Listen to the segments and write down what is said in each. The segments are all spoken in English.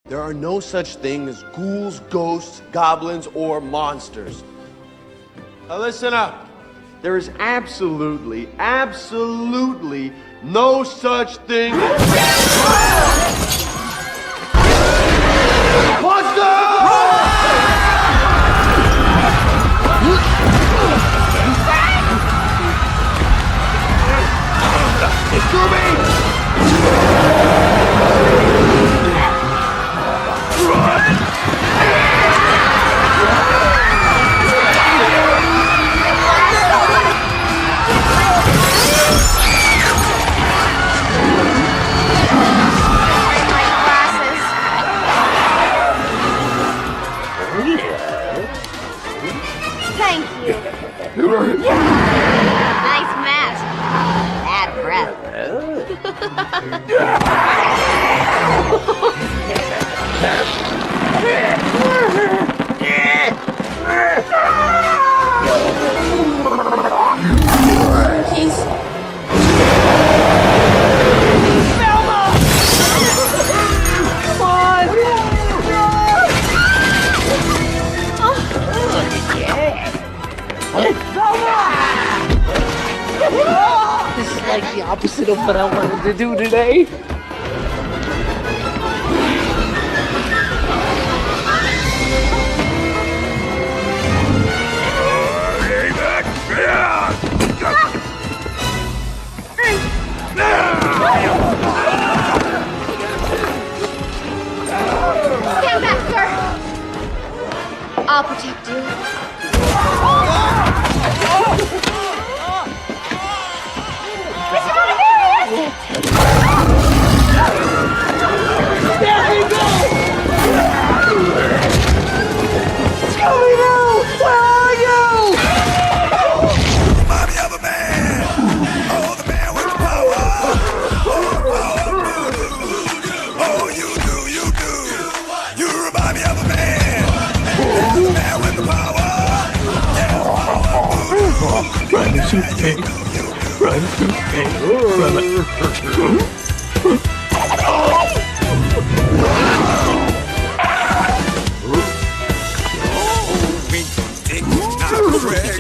There are no such thing as ghouls, ghosts, goblins, or monsters. Now listen up. There is absolutely no such thing as... Monster! Scooby! Thank you. Nice mask. Bad breath. This is like the opposite of what I wanted to do today. Stand back, sir. I'll protect you. There we go! Scooby, no! Where are you? Remind me of a man. Oh, the man with the power. Oh, you do. You remind me of a man. The man with the power. Run, suitcase. Run, suitcase. Run.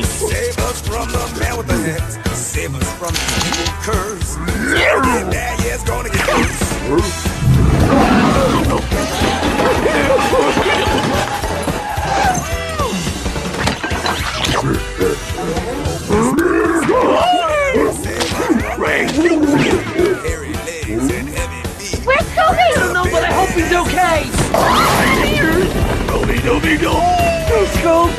Save us from the man with the hex. Save us from the evil curse. Every bad year's gonna get loose. Hairy legs and heavy feet. Where's Scooby? I don't know, but I hope he's okay. Go. Hey, Scoob.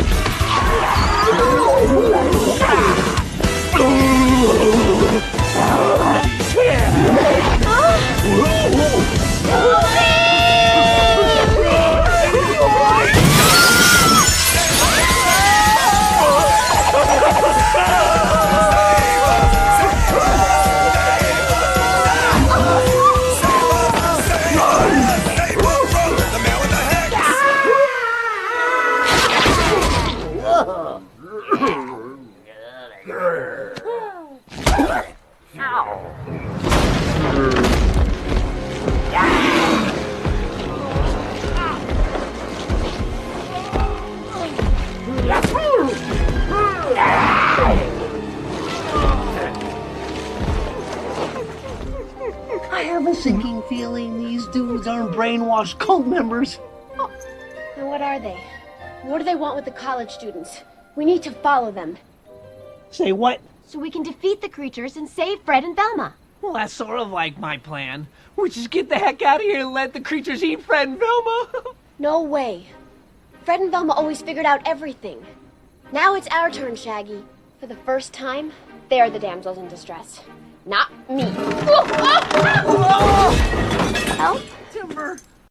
I have a sinking feeling these dudes aren't brainwashed cult members. And what are they? What do they want with the college students? We need to follow them, Say what? so we can defeat the creatures and save Fred and Velma. Well, that's sort of like my plan. We just get the heck out of here and let the creatures eat Fred and Velma. No way. Fred and Velma always figured out everything. Now it's our turn, Shaggy. For the first time, they're the damsels in distress. Not me. Help? Timber.